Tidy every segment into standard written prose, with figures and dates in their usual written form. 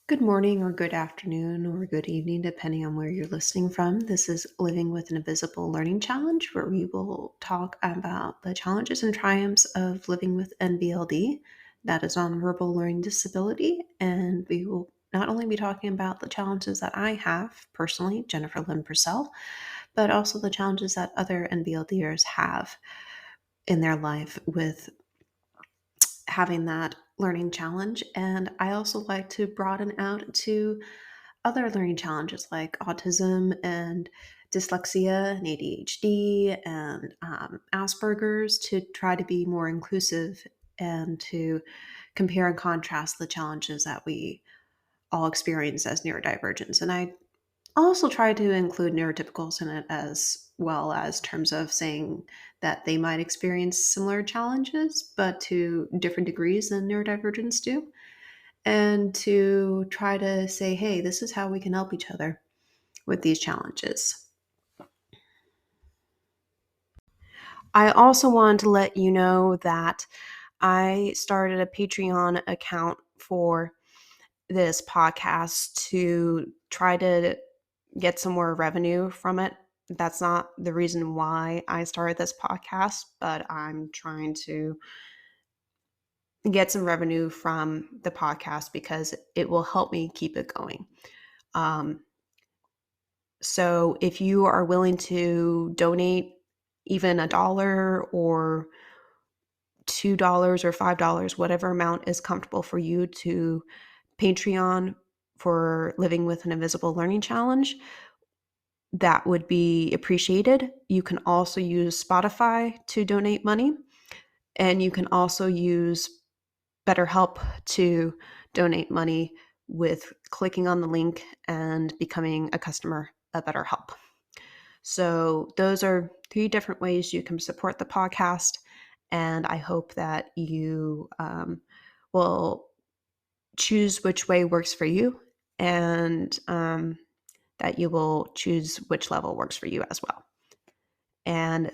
Good morning, or good afternoon, or good evening, depending on where you're listening from. This is Living with an Invisible Learning Challenge, where we will talk about the challenges and triumphs of living with NVLD, that is nonverbal learning disability. And we will not only be talking about the challenges that I have personally, Jennifer Lynn Purcell, but also the challenges that other NVLDers have in their life with having that learning challenge. And I also like to broaden out to other learning challenges like autism and dyslexia and ADHD and Asperger's to try to be more inclusive and to compare and contrast the challenges that we all experience as neurodivergence. And I also try to include neurotypicals in it as well as terms of saying that they might experience similar challenges, but to different degrees than neurodivergence do. And to try to say, hey, this is how we can help each other with these challenges. I also wanted to let you know that I started a Patreon account for this podcast to try to get some more revenue from it. That's not the reason why I started this podcast, but I'm trying to get some revenue from the podcast because it will help me keep it going. So if you are willing to donate even $1 or $2 or $5, whatever amount is comfortable for you, to Patreon for Living with an Invisible Learning Challenge, that would be appreciated. You can also use Spotify to donate money, and you can also use BetterHelp to donate money with clicking on the link and becoming a customer of BetterHelp. So those are 3 different ways you can support the podcast, and I hope that you will choose which way works for you, and that you will choose which level works for you as well. And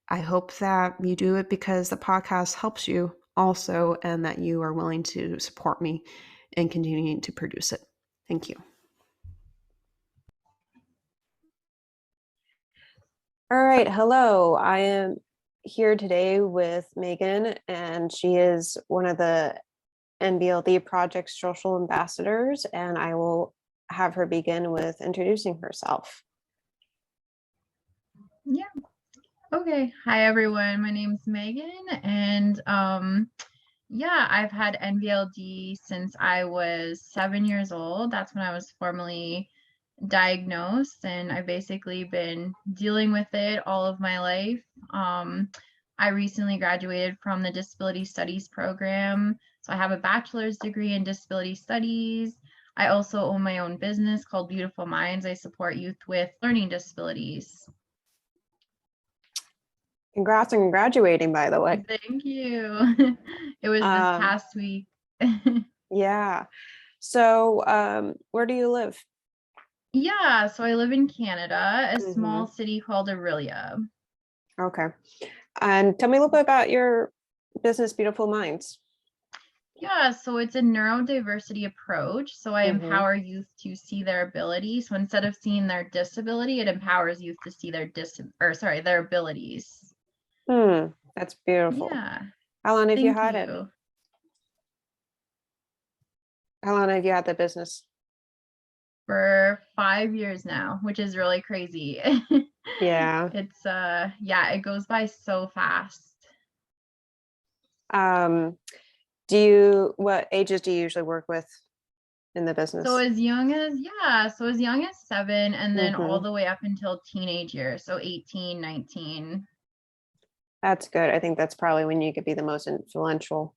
I hope that you do it because the podcast helps you also, and that you are willing to support me in continuing to produce it. Thank you. All right. Hello. I am here today with Megan, and she is one of the NVLD Project Social Ambassadors, and I will have her begin with introducing herself. Yeah. Okay. Hi, everyone. My name's Megan, and yeah, I've had NVLD since I was 7 years old. That's when I was formally diagnosed, and I've basically been dealing with it all of my life. I recently graduated from the Disability Studies program, so I have a bachelor's degree in disability studies. I also own my own business called Beautiful Minds. I support youth with learning disabilities. Congrats on graduating, by the way. Thank you. It was this past week. Yeah. So where do you live? Yeah, so I live in Canada, a small city called Orillia. Okay. And tell me a little bit about your business, Beautiful Minds. Yeah, so it's a neurodiversity approach. So I empower youth to see their ability. So instead of seeing their disability, it empowers youth to see their their abilities. That's beautiful. Yeah. How long have you had Thank it? you. How long have you had the business? For 5 years now, which is really crazy. Yeah. It's yeah, it goes by so fast. What ages do you usually work with in the business? So as young as 7, and then all the way up until teenage years, so 18, 19. That's good. I think that's probably when you could be the most influential.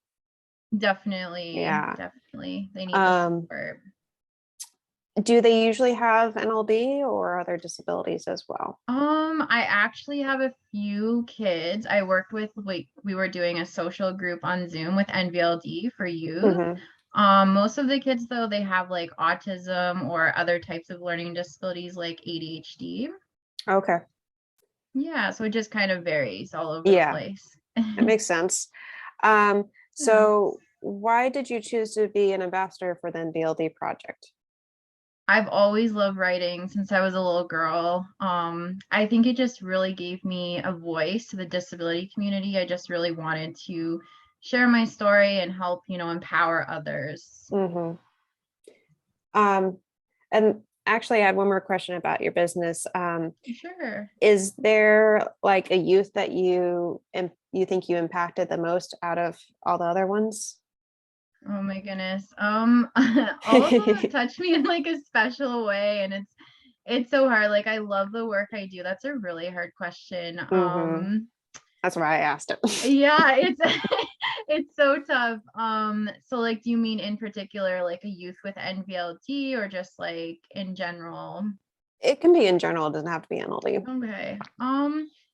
Definitely. Yeah. Definitely. They need the support. Do they usually have NLD or other disabilities as well? I actually have a few kids. I worked with, we were doing a social group on Zoom with NVLD for youth. Most of the kids, though, they have like autism or other types of learning disabilities like ADHD. Okay. Yeah, so it just kind of varies all over the place. That makes sense. So why did you choose to be an ambassador for the NBLD project? I've always loved writing since I was a little girl. I think it just really gave me a voice to the disability community. I just really wanted to share my story and help, empower others. Mm-hmm. And actually, I had one more question about your business. Sure. Is there like a youth that you think you impacted the most out of all the other ones? Oh my goodness. All of them have touched me in like a special way, and it's so hard. Like I love the work I do. That's a really hard question. Mm-hmm. That's why I asked it. Yeah, it's it's so tough. So like do you mean in particular like a youth with NVLD or just like in general? It can be in general, it doesn't have to be NLD. Okay.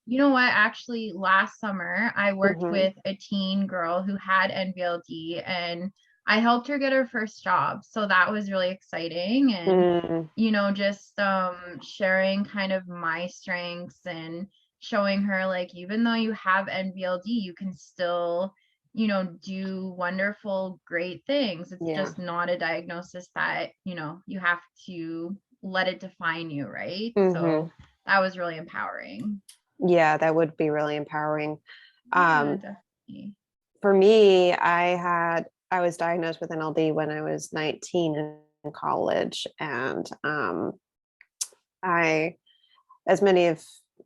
You know what? Actually, last summer I worked Mm-hmm. with a teen girl who had NVLD and I helped her get her first job. So that was really exciting and Mm, just sharing kind of my strengths and showing her like even though you have NVLD, you can still, do wonderful, great things. It's yeah. just not a diagnosis that, you have to let it define you, right? Mm-hmm. So that was really empowering. Yeah, that would be really empowering. Yeah, Um, definitely. for me, I was diagnosed with NLD when I was 19 in college, and I, as many of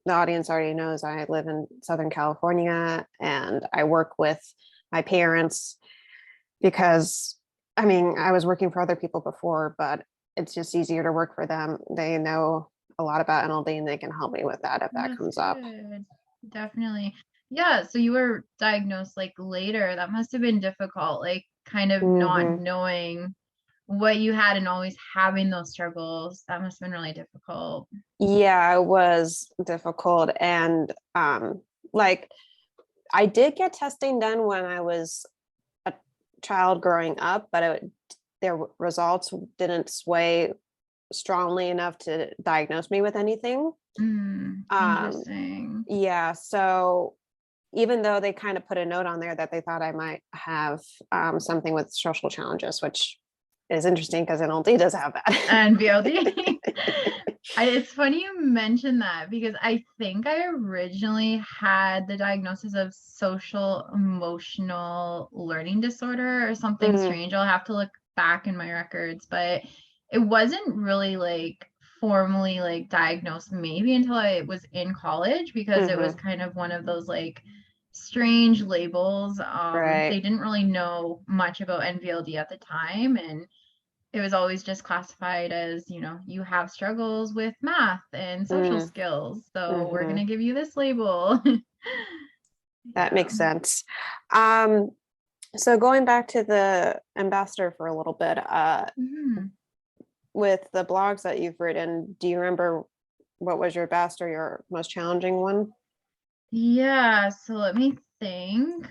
the audience already knows, I live in Southern California, and I work with my parents because, I mean, I was working for other people before, but it's just easier to work for them. They know a lot about NLD and they can help me with that if that That's comes up. good. Definitely. Yeah, so you were diagnosed like later. That must have been difficult, like kind of not Hmm. knowing what you had and always having those struggles. That must have been really difficult. Yeah, it was difficult. And like I did get testing done when I was a child growing up, but their results didn't sway strongly enough to diagnose me with anything. Um, Interesting. yeah, so even though they kind of put a note on there that they thought I might have something with social challenges, which is interesting because NLD does have that. And VLD. It's funny you mentioned that because I think I originally had the diagnosis of social emotional learning disorder or something Mm, strange. I'll have to look back in my records, but it wasn't really like formally like diagnosed maybe until I was in college because it was hmm. kind of one of those like strange labels. They Right. didn't really know much about NVLD at the time and it was always just classified as, you have struggles with math and social Mm, skills. So we're going hmm. to give you this label. That Yeah. makes sense. Um, so going back to the ambassador for a little bit, Mhm. with the blogs that you've written, do you remember what was your best or your most challenging one? Yeah, so let me think.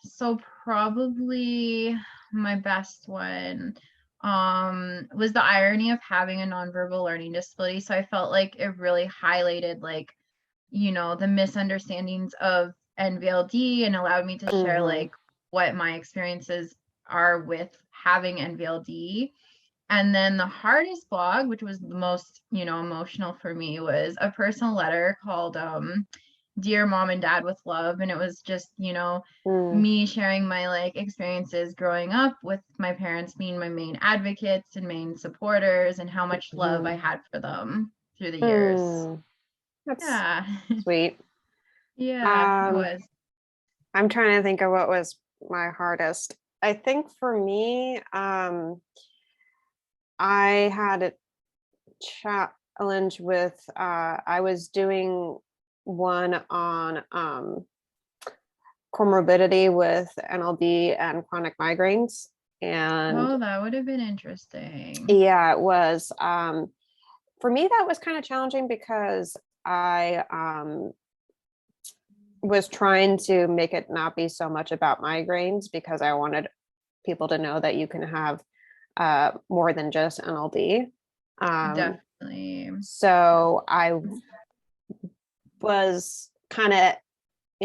So probably my best one was the irony of having a nonverbal learning disability. So I felt like it really highlighted like the misunderstandings of NVLD and allowed me to share Hmm. like what my experiences are with having NVLD. And then the hardest blog, which was the most, emotional for me, was a personal letter called Dear Mom and Dad with Love. And it was just, Mm, me sharing my like experiences growing up with my parents being my main advocates and main supporters and how much love I hmm. had for them through the years. Mm, that's Yeah. sweet. Yeah, it Um, was. I'm trying to think of what was my hardest. I think for me, I had a challenge with I was doing one on comorbidity with NLD and chronic migraines. And Oh, that would have been interesting. yeah, it was for me that was kind of challenging because I was trying to make it not be so much about migraines because I wanted people to know that you can have more than just NLD. Um, Definitely. so I was kind of,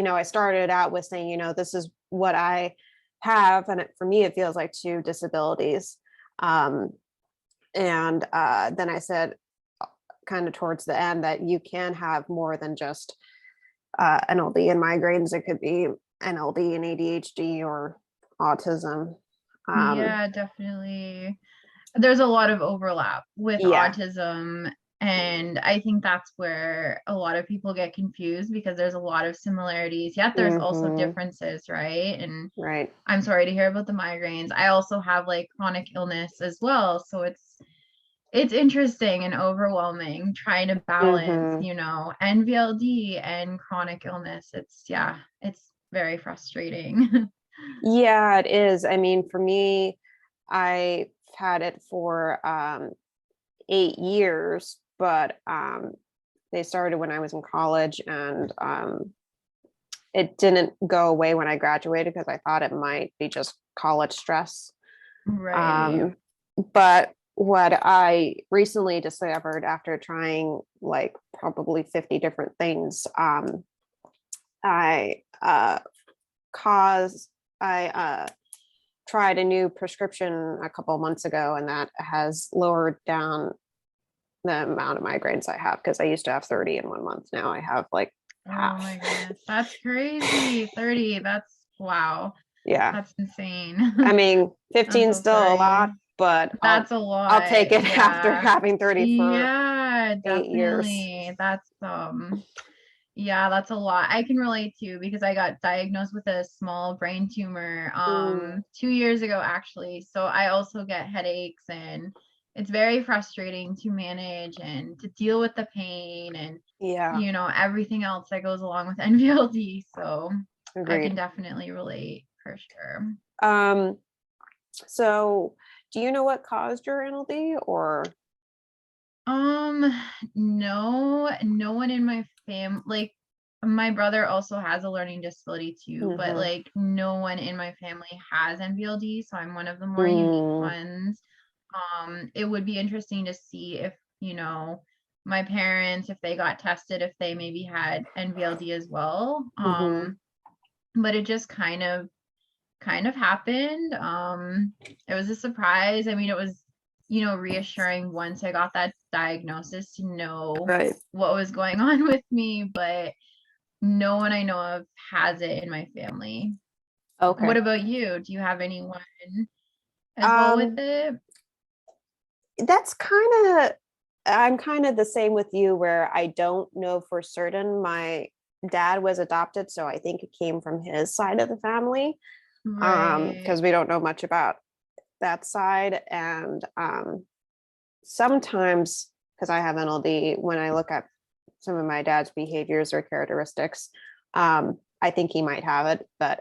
I started out with saying, this is what I have, and for me, it feels like two disabilities. Um, and then I said, kind of towards the end, that you can have more than just NLD and migraines. It could be NLD and ADHD or autism. Yeah, definitely. There's a lot of overlap with Yeah. autism, and I think that's where a lot of people get confused because there's a lot of similarities, yet there's also Mm-hmm. differences, right? And Right. I'm sorry to hear about the migraines. I also have like chronic illness as well, so it's interesting and overwhelming trying to balance, Mm-hmm. NVLD and chronic illness. It's very frustrating. Yeah, it is. I mean, for me, I've had it for 8 years, but they started when I was in college, and it didn't go away when I graduated because I thought it might be just college stress. Right. Um, but what I recently discovered after trying like probably 50 different things, I caused, I tried a new prescription a couple of months ago, and that has lowered down the amount of migraines I have, because I used to have 30 in 1 month. Now I have like Oh half. my goodness. That's crazy. 30. Wow. Yeah. That's insane. I mean, I'm 15 is so still a sorry. lot, but That's a I'll take lot. it after Yeah. having 30 for Yeah, 8 years. definitely. Yeah, that's a lot. I can relate to because I got diagnosed with a small brain tumor Mm, 2 years ago actually. So I also get headaches, and it's very frustrating to manage and to deal with the pain and yeah, everything else that goes along with NVLD. So I can agreed. definitely relate for sure. Um, so do you know what caused your NLD or? Um, no, no one in my like my brother also has a learning disability too, but Mhm. like no one in my family has NVLD, so I'm one of the more unique Mm, ones. It would be interesting to see if, my parents, if they got tested, if they maybe had NVLD as well. mhm, But it just kind of happened. It was a surprise. I mean, it was, reassuring once I got that diagnosis to know right. what was going on with me, but no one I know of has it in my family. What Okay. about you? Do you have anyone as well with Um, it? that's kind of, I'm kind of the same with you, where I don't know for certain. My dad was adopted, so I think it came from his side of the family. Right. Because we don't know much about that side. And sometimes, because I have NLD, when I look at some of my dad's behaviors or characteristics, I think he might have it, but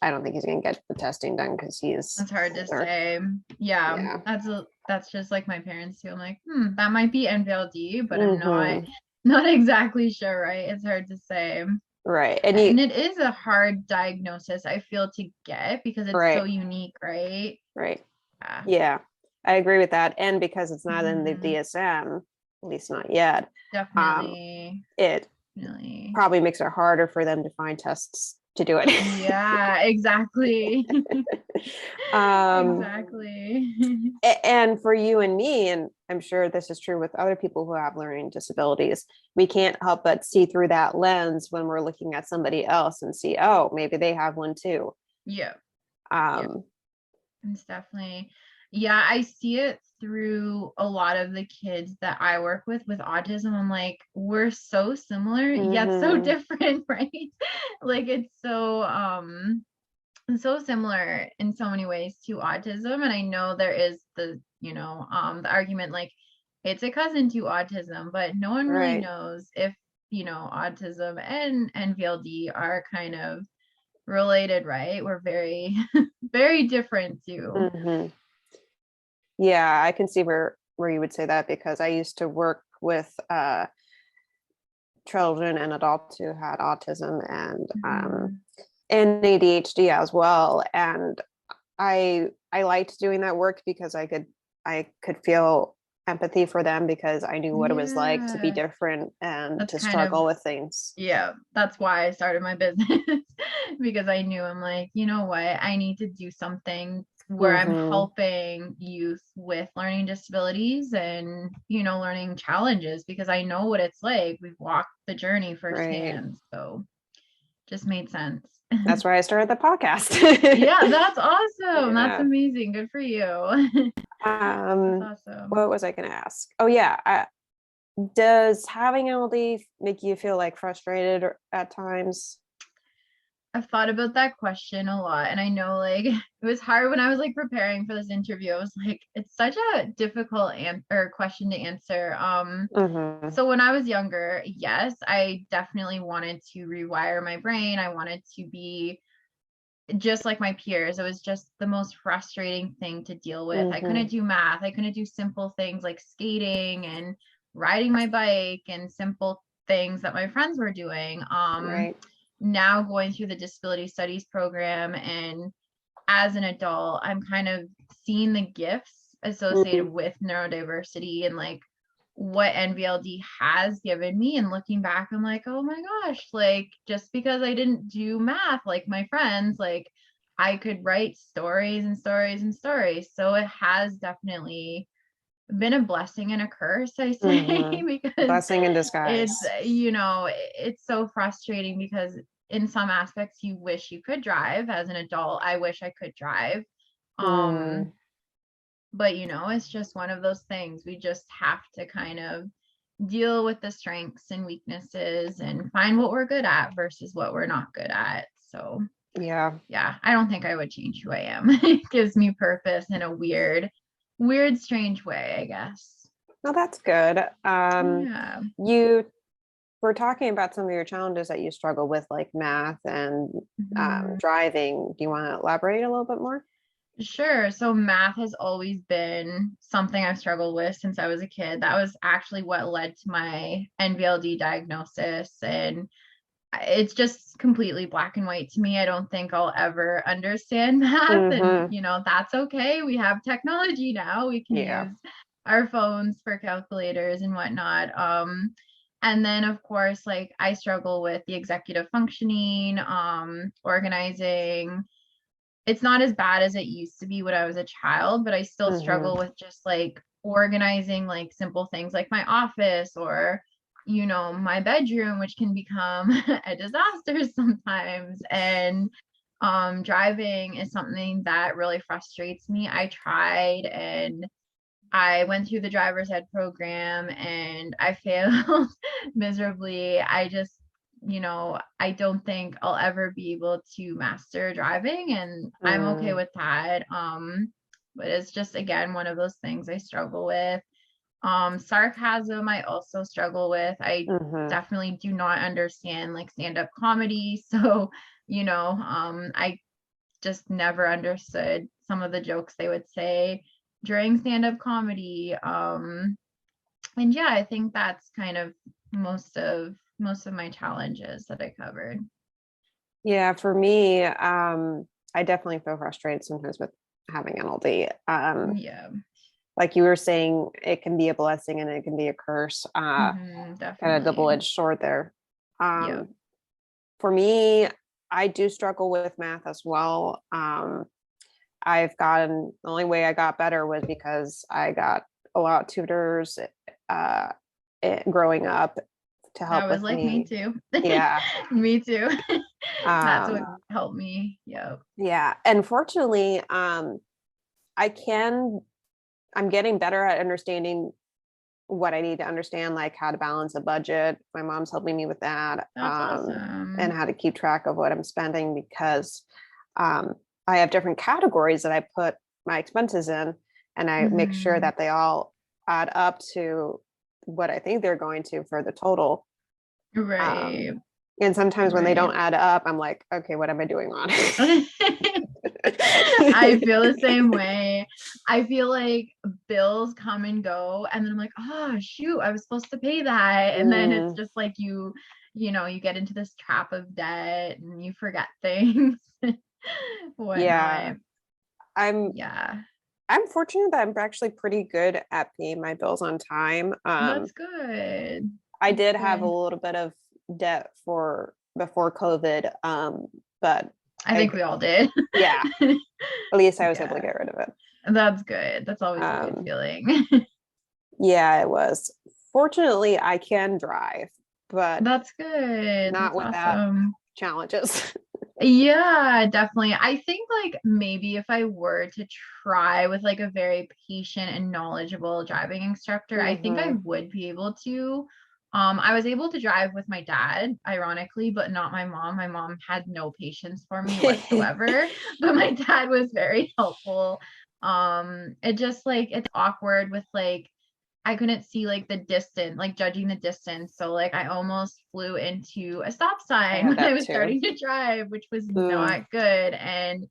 I don't think he's going to get the testing done because he's That's hard to older. say. Yeah, Yeah. that's just like my parents too. I'm like, that might be NVLD, but I'm not Hmm. not exactly sure, right? It's hard to say. Right. And And it is a hard diagnosis, I feel, to get because it's so right, unique, right? right. Yeah. Yeah, I agree with that. And because it's not in the Mhm. DSM, at least not yet, um, Definitely. it Definitely. probably makes it harder for them to find tests to do it. Yeah, exactly. um, Exactly. and for you and me, and I'm sure this is true with other people who have learning disabilities, we can't help but see through that lens when we're looking at somebody else and see, oh, maybe they have one too. Yeah. Yeah. Um, It's definitely, yeah, I see it through a lot of the kids that I work with autism. I'm like, we're so similar, yet so mhm, different, right? Like it's so similar in so many ways to autism. And I know there is the argument like it's a cousin to autism, but no one really right. knows if, autism and NVLD are kind of related, right? We're very, very different too. Mhm. Yeah, I can see where you would say that, because I used to work with children and adults who had autism Mhm. and ADHD as well. And I liked doing that work because I could feel empathy for them because I knew what it was like to be Yeah. different and That's to kind of, struggle with things. yeah, that's why I started my business because I knew I'm like, you know what, I need to do something where I'm Hmm. helping youth with learning disabilities and, learning challenges because I know what it's like. We've walked the journey Right. firsthand. So just made sense. That's why I started the podcast. Yeah, that's awesome. That's Yeah. amazing. Good for you. That's awesome. What was I going to ask? Oh yeah. Does having LD make you feel like frustrated at times? I've thought about that question a lot, and I know like it was hard when I was like preparing for this interview. I was like, it's such a difficult question to answer. Hmm. So when I was younger, yes, I definitely wanted to rewire my brain. I wanted to be just like my peers. It was just the most frustrating thing to deal with. I couldn't Hmm. do math. I couldn't do simple things like skating and riding my bike and simple things that my friends were doing. Right. Now going through the disability studies program and as an adult, I'm kind of seeing the gifts associated Mm. with neurodiversity and like what NVLD has given me. And looking back, I'm like, oh my gosh, like just because I didn't do math like my friends, like I could write stories and stories and stories. So it has definitely been a blessing and a curse, I say, Hmm. because Blessing in it's, disguise. it's so frustrating because in some aspects you wish you could drive as an adult. I wish I could drive. Mm. Um, but it's just one of those things. We just have to kind of deal with the strengths and weaknesses and find what we're good at versus what we're not good at. So, Yeah. yeah, I don't think I would change who I am. It gives me purpose in a weird, strange way, I guess. Well, that's good. Yeah. You were talking about some of your challenges that you struggle with, like math and Mhm. driving. Do you want to elaborate a little bit more? Sure. So math has always been something I've struggled with since I was a kid. That was actually what led to my NVLD diagnosis. And it's just completely black and white to me. I don't think I'll ever understand math. And, Hmm. that's okay. We have technology now. We can Yeah. use our phones for calculators and whatnot. And then of course, like I struggle with the executive functioning, organizing. It's not as bad as it used to be when I was a child, but I still Hmm. struggle with just like organizing like simple things like my office or my bedroom, which can become a disaster sometimes. And driving is something that really frustrates me. I tried and I went through the driver's ed program and I failed miserably. I don't think I'll ever be able to master driving and I'm okay Mm. with that. But it's just again one of those things I struggle with. Sarcasm I also struggle with. I Hmm. definitely do not understand like stand-up comedy. So, I just never understood some of the jokes they would say during stand-up comedy. And yeah, I think that's kind of most of my challenges that I covered. Yeah, for me, I definitely feel frustrated sometimes with having NLD. Yeah. Like you were saying, it can be a blessing and it can be a curse. Kind of Definitely. double-edged sword there. Yep. Um, for me, I do struggle with math as well. The only way I got better was because I got a lot of tutors uh, growing up to That help was with like me me. too. Yeah. Me too. That's what Um, helped me. Yep. yeah. And fortunately, I can, I'm getting better at understanding what I need to understand, like how to balance a budget. My mom's helping me with that, That's and awesome. how to keep track of what I'm spending because um, I have different categories that I put my expenses in, and I make sure Hmm. that they all add up to what I think they're going to for the total. Right. Um, and sometimes when they Right. don't add up, I'm like, okay, what am I doing wrong? I feel the same way. I feel like bills come and go, and then I'm like, oh shoot, I was supposed to pay that. And then it's Mm, just like you get into this trap of debt and you forget things, yeah, whatnot. I'm Yeah. I'm fortunate that I'm actually pretty good at paying my bills on time. That's good. I That's did have a good. little bit of debt for before COVID, but I I, think we all did. yeah, at least I was able to Yeah, get rid of it. that's good. That's always a good Um, feeling. yeah, it was. Fortunately, I can drive, but That's good. not That's without awesome. challenges. Yeah, definitely. I think like maybe if I were to try with like a very patient and knowledgeable driving instructor, I think I Hmm. would be able to. I was able to drive with my dad, ironically, but not my mom. My mom had no patience for me whatsoever, but my dad was very helpful. It just like it's awkward with like I couldn't see like the distance, like judging the distance. So like I almost flew into a stop I sign had when I that was too. starting to drive, which was Mm, not good. And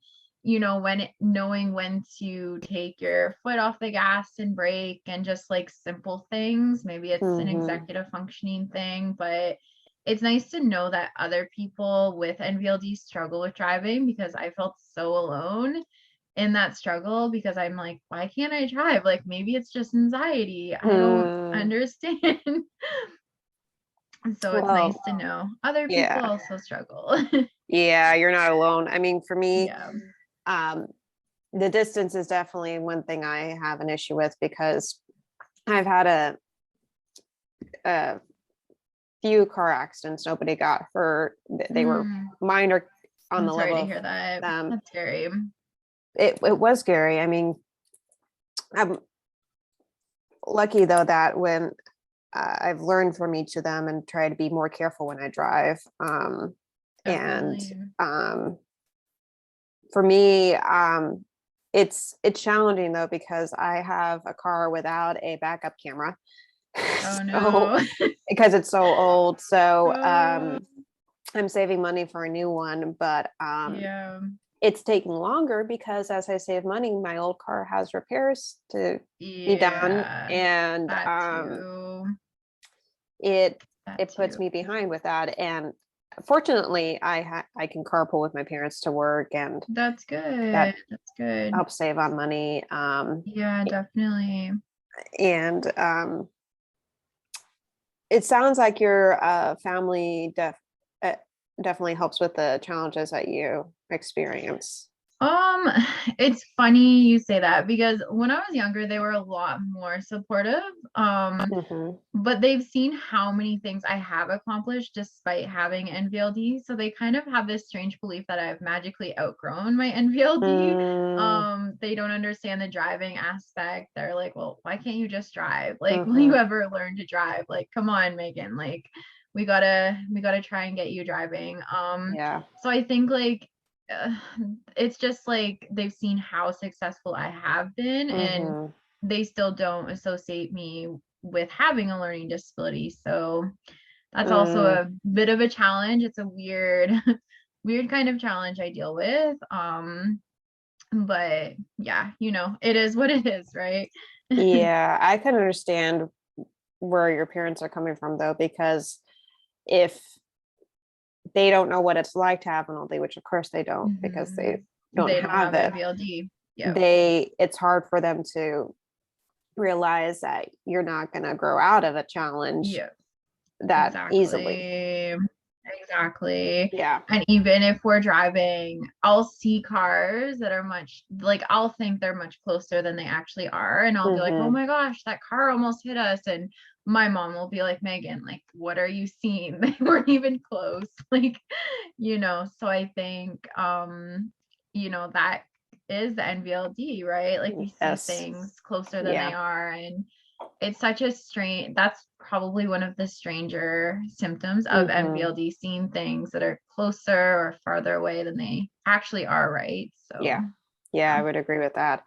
knowing when to take your foot off the gas and brake and just like simple things. Maybe it's an hmm. executive functioning thing, but it's nice to know that other people with NVLD struggle with driving because I felt so alone in that struggle because I'm like, why can't I drive? Like maybe it's just anxiety. I don't Hmm. understand. So it's nice Well, to know other people yeah. also struggle. Yeah, you're not alone. I mean, for me, Yeah. um, the distance is definitely one thing I have an issue with because I've had a few car accidents. Nobody got hurt. They were Mm, minor on I'm the sorry level to of hear that. them. That's scary. It was scary. I mean, I'm lucky though that when I've learned from each of them and try to be more careful when I drive. And Definitely. um, for me, it's challenging though because I have a car without a backup camera. Oh So no. because it's so old, so Uh, I'm saving money for a new one, but yeah. it's taking longer because as I save money, my old car has repairs to be done, Yeah. and That too. it That it puts too. me behind with that. And fortunately, I can carpool with my parents to work, and That's good. that That's good. helps save on money. Yeah, definitely. And it sounds like your family uh, definitely helps with the challenges that you experience. Um, it's funny you say that because when I was younger, they were a lot more supportive. Hmm. But they've seen how many things I have accomplished despite having NVLD. So they kind of have this strange belief that I've magically outgrown my NVLD. Mm-hmm. They don't understand the driving aspect. They're like, well, why can't you just drive? Like, will you Mm-hmm. ever learn to drive? Like, come on, Megan. Like, we gotta try and get you driving. Yeah. So I think like uh, it's just like they've seen how successful I have been and Mm-hmm. they still don't associate me with having a learning disability. So that's also Mm. a bit of a challenge. It's a weird, weird kind of challenge I deal with. But yeah, it is what it is, right? Yeah, I can understand where your parents are coming from though, because if they don't know what it's like to have an oldie, which of course they don't because they Mhm. don't They don't have have it, NVLD. Yep. it's hard for them to realize that you're not going to grow out of a challenge Yep. that easily. Exactly. Exactly. Yeah. And even if we're driving, I'll see cars that are I'll think they're much closer than they actually are. And I'll be like, oh Hmm. my gosh, that car almost hit us. And my mom will be like, Megan, like, what are you seeing? They weren't even close. So I think, that is the NVLD, right? Like we see Yes. things closer than they Yeah. are. And it's such a strange that's probably one of the stranger symptoms of Hmm. NVLD, seeing things that are closer or farther away than they actually are, right? So Yeah. Yeah, yeah, I would agree with that.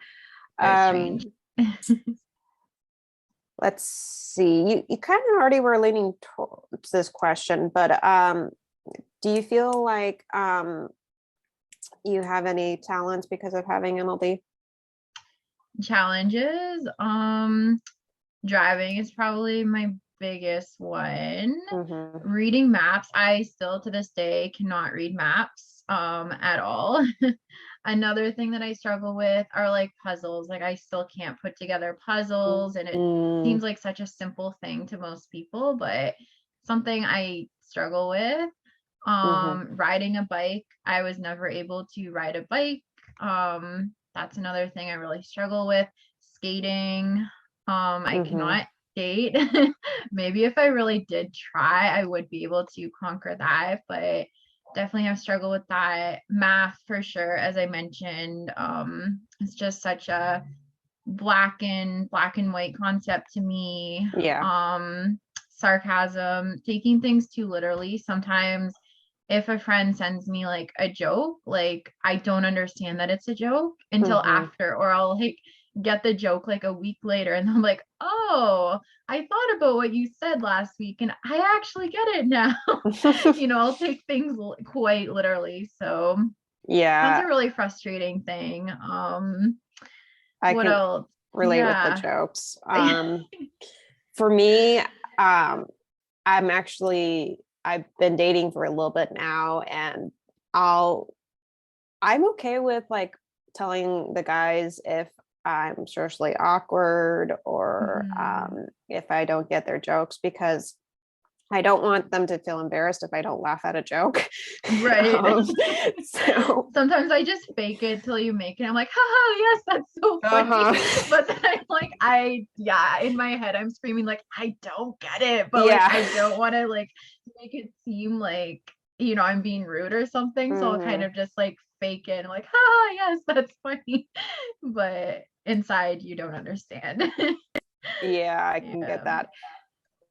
very strange. Um, let's see. You kind of already were leaning towards this question, but do you feel like you have any talents because of having MLD? Challenges. Driving is probably my biggest one. Hmm. Reading maps, I still to this day cannot read maps at all. Another thing that I struggle with are like puzzles. Like I still can't put together puzzles, and it Mm, seems like such a simple thing to most people, but something I struggle with. hmm Riding a bike, I was never able to ride a bike. That's another thing I really struggle with. Skating, I hmm cannot skate. Maybe if I really did try, I would be able to conquer that, but definitely have struggled with that. Math for sure, as I mentioned. It's just such a black and white concept to me. Yeah. Sarcasm, taking things too literally. Sometimes if a friend sends me like a joke, like I don't understand that it's a joke until hmm after, or I'll like get the joke like a week later and I'm like, oh, I thought about what you said last week and I actually get it now. I'll take things quite literally. So that's Yeah, a really frustrating thing. I What can else? relate with the Yeah. jokes. For me, I'm actually I've been dating for a little bit now, and I'll I'm okay with like telling the guys if I'm socially awkward or Mhm. if I don't get their jokes because I don't want them to feel embarrassed if I don't laugh at a joke. Right. um, so, Sometimes I just fake it till you make it. I'm like, haha, yes, that's so funny. uh-huh. But then I'm like, yeah, in my head, I'm screaming, like, I don't get it. But like, Yeah. I don't want to like make it seem like, I'm being rude or something. So I'll kind hmm of just like fake it. I'm like, haha, yes, that's funny. But inside, you don't understand. Yeah, I can get Yeah. that.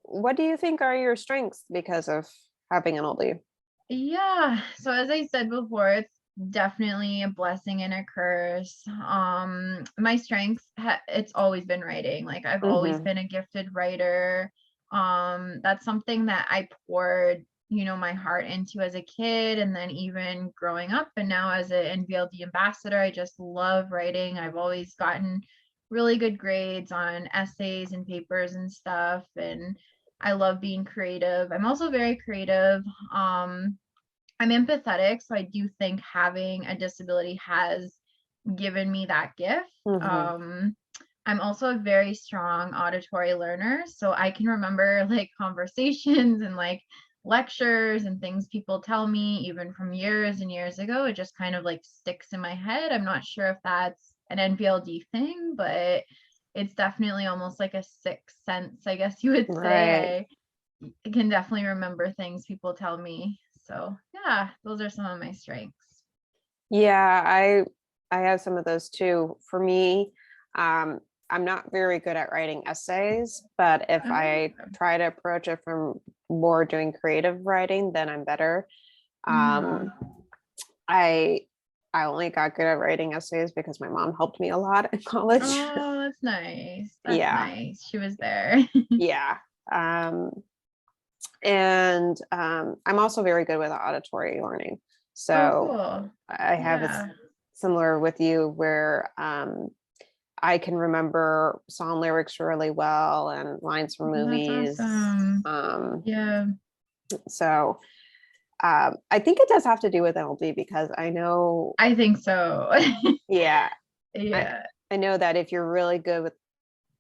What do you think are your strengths because of having an oldie? Yeah. So as I said before, it's definitely a blessing and a curse. My strengths, it's always been writing. Like I've always hmm been a gifted writer. That's something that I poured, my heart into as a kid and then even growing up and now as an NVLD ambassador, I just love writing. I've always gotten really good grades on essays and papers and stuff, and I love being creative. I'm also very creative. I'm empathetic, so I do think having a disability has given me that gift. hmm I'm also a very strong auditory learner, so I can remember like conversations and like lectures and things people tell me even from years and years ago. It just kind of like sticks in my head. I'm not sure if that's an NVLD thing, but it's definitely almost like a sixth sense, I guess you would Right. say. I can definitely remember things people tell me. So yeah, those are some of my strengths. Yeah, I have some of those too. For me, um, I'm not very good at writing essays, but if Oh, I try to approach it from more doing creative writing, then I'm better. yeah. Um, I I only got good at writing essays because my mom helped me a lot in college. Oh, that's nice. That's Yeah, nice. She was there. yeah. Um, and I'm also very good with auditory learning. Oh, So cool. I have Yeah. similar with you where I can remember song lyrics really well and lines from Oh, that's movies. awesome. Um, Yeah, so I think it does have to do with NLD because I know, I think so. yeah, I, Yeah. I know that if you're really good with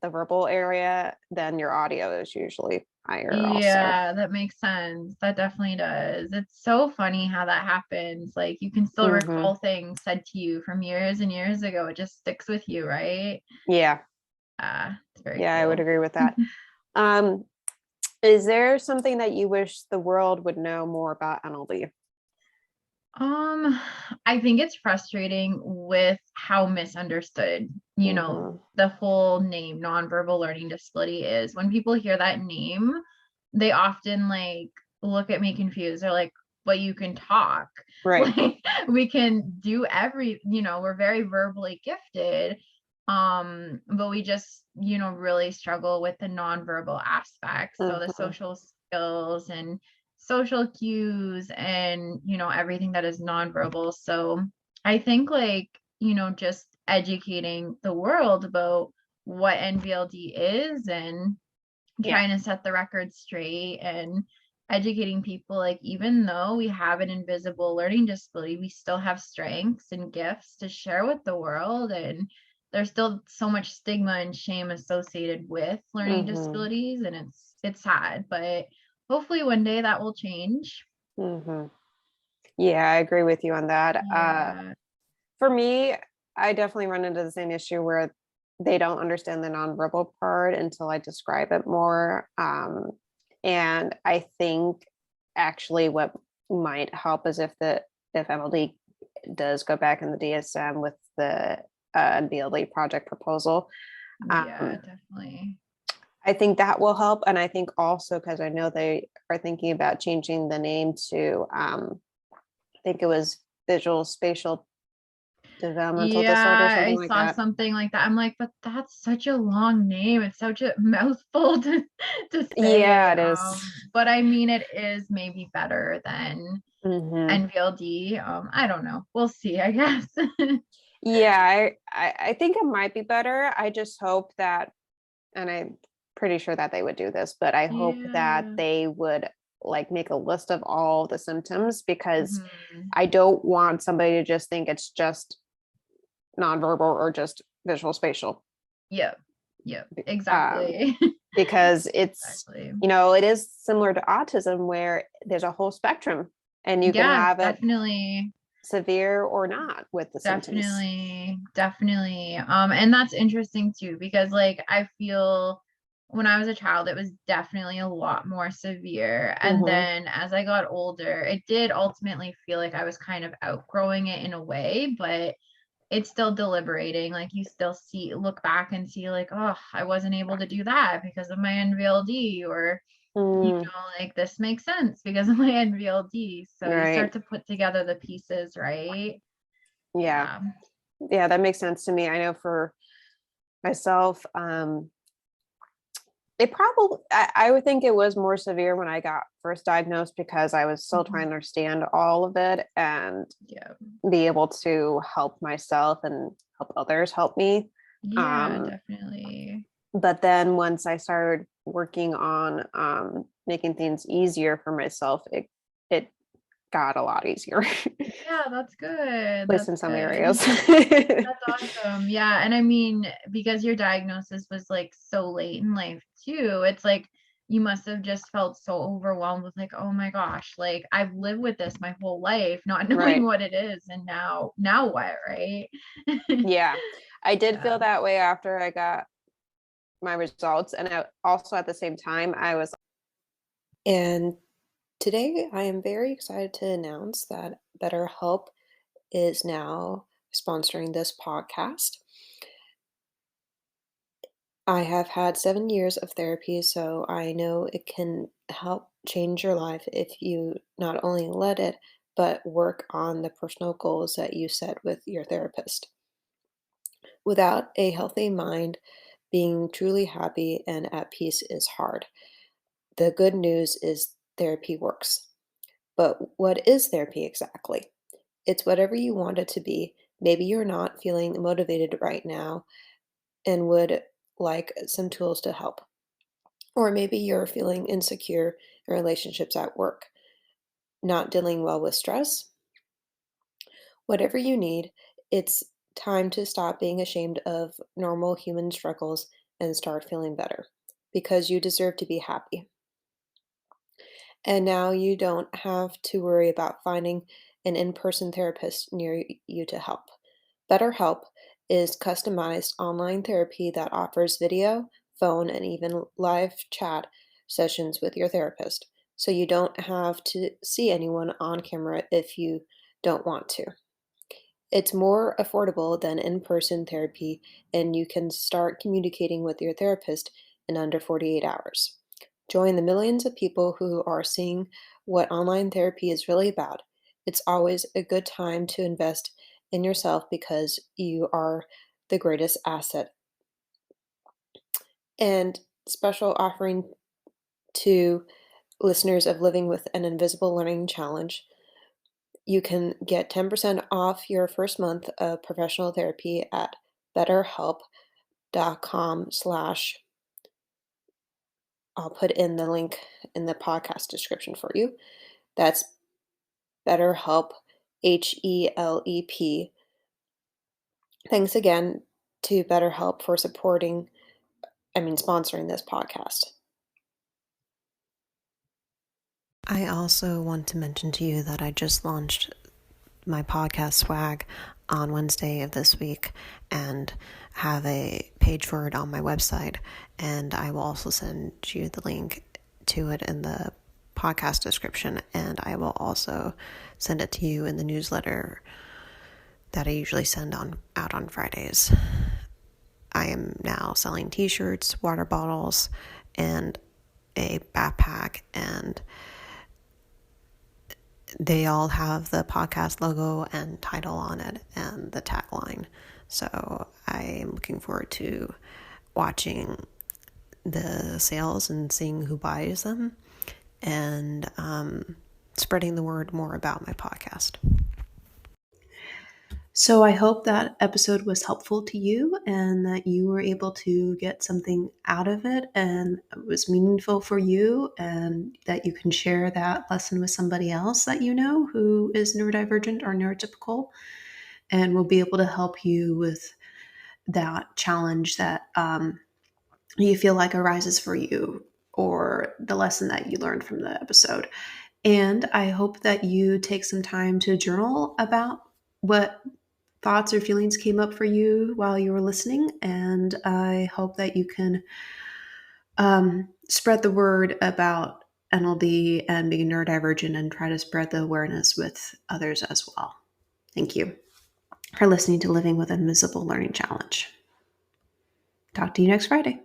the verbal area, then your audio is usually higher also. Yeah, that makes sense. That definitely does. It's so funny how that happens. Like you can still hmm recall things said to you from years and years ago. It just sticks with you, right? Yeah, It's very yeah, I would cool. agree with that. Um, is there something that you wish the world would know more about NLD? Um, I think it's frustrating with how misunderstood, hmm the whole name nonverbal learning disability is. When people hear that name, they often like look at me confused. They're like, but you can talk. Right. Like we can do we're very verbally gifted. But we just, really struggle with the nonverbal aspects. So the hmm social skills and social cues and everything that is nonverbal. So I think like just educating the world about what NVLD is and Yeah. trying to set the record straight and educating people, like, even though we have an invisible learning disability, we still have strengths and gifts to share with the world. And there's still so much stigma and shame associated with learning Mm-hmm. disabilities, and it's sad, but hopefully one day that will change. Mm-hmm. Yeah, I agree with you on that. Yeah. For me, I definitely run into the same issue where they don't understand the nonverbal part until I describe it more. And I think actually what might help is if MLD does go back in the DSM with the NBLD project proposal. Yeah, Um, definitely. I think that will help. And I think also because I know they are thinking about changing the name to, I think it was visual spatial developmental disorder, Yeah, something I like saw that. something like that. I'm like, but that's such a long name. It's such a mouthful to Yeah, say. it is. But I mean, it is maybe better than Hmm. NVLD. I don't know. We'll see, I guess. Yeah, I think it might be better. I just hope that, and I'm pretty sure that they would do this, but I hope that Yeah. they would like make a list of all the symptoms because Hmm. I don't want somebody to just think it's just nonverbal or just visual spatial. Yep. Yep. Um, Exactly. because it's, Exactly. it is similar to autism where there's a whole spectrum and you can Yeah, have it definitely. severe or not with the symptoms. Definitely, definitely. And that's interesting too, because like I feel when I was a child, it was definitely a lot more severe. And Hmm. then as I got older, it did ultimately feel like I was kind of outgrowing it in a way, but it's still deliberating. Like you still look back and see like, oh, I wasn't able to do that because of my NVLD, or Mm, like this makes sense because of my NVLD. So you start right. to put together the pieces, right? Yeah. Yeah. Yeah, that makes sense to me. I know for myself, it probably, I would think it was more severe when I got first diagnosed because I was still trying Mhm. to understand all of it and Yeah. be able to help myself and help others help me. Yeah, Um, definitely. but then once I started working on making things easier for myself, it got a lot easier, at Yeah, that's good. least in That's some good. areas. That's awesome. Yeah, and I mean, because your diagnosis was like so late in life too, it's like you must have just felt so overwhelmed with like, oh my gosh, like I've lived with this my whole life, not knowing Right. what it is, and now what, right? Yeah. I did Yeah. feel that way after I got my results. And I also at the same time, I was. And today I am very excited to announce that BetterHelp is now sponsoring this podcast. I have had 7 years of therapy, so I know it can help change your life if you not only let it, but work on the personal goals that you set with your therapist. Without a healthy mind, being truly happy and at peace is hard. The good news is therapy works. But what is therapy exactly? It's whatever you want it to be. Maybe you're not feeling motivated right now and would like some tools to help. Or maybe you're feeling insecure in relationships at work, not dealing well with stress. Whatever you need, it's time to stop being ashamed of normal human struggles and start feeling better because you deserve to be happy. And now you don't have to worry about finding an in person therapist near you to help. BetterHelp is customized online therapy that offers video, phone, and even live chat sessions with your therapist. So you don't have to see anyone on camera if you don't want to. It's more affordable than in person therapy, and you can start communicating with your therapist in under 48 hours. Join the millions of people who are seeing what online therapy is really about. It's always a good time to invest in yourself because you are the greatest asset. And special offering to listeners of Living with an Invisible Learning Challenge. You can get 10% off your first month of professional therapy at betterhelp.com/, I'll put in the link in the podcast description for you. That's BetterHelp, HELEP. Thanks again to BetterHelp for sponsoring this podcast. I also want to mention to you that I just launched my podcast swag on Wednesday of this week and have a page for it on my website, and I will also send you the link to it in the podcast description, and I will also send it to you in the newsletter that I usually send out on Fridays. I am now selling t-shirts, water bottles, and a backpack, and they all have the podcast logo and title on it and the tagline. So I'm looking forward to watching the sales and seeing who buys them, and spreading the word more about my podcast. So I hope that episode was helpful to you and that you were able to get something out of it and it was meaningful for you, and that you can share that lesson with somebody else that you know who is neurodivergent or neurotypical and will be able to help you with that challenge that you feel like arises for you, or the lesson that you learned from the episode. And I hope that you take some time to journal about what thoughts or feelings came up for you while you were listening. And I hope that you can spread the word about NLD and being neurodivergent and try to spread the awareness with others as well. Thank you for listening to Living with Invisible Learning Challenge. Talk to you next Friday.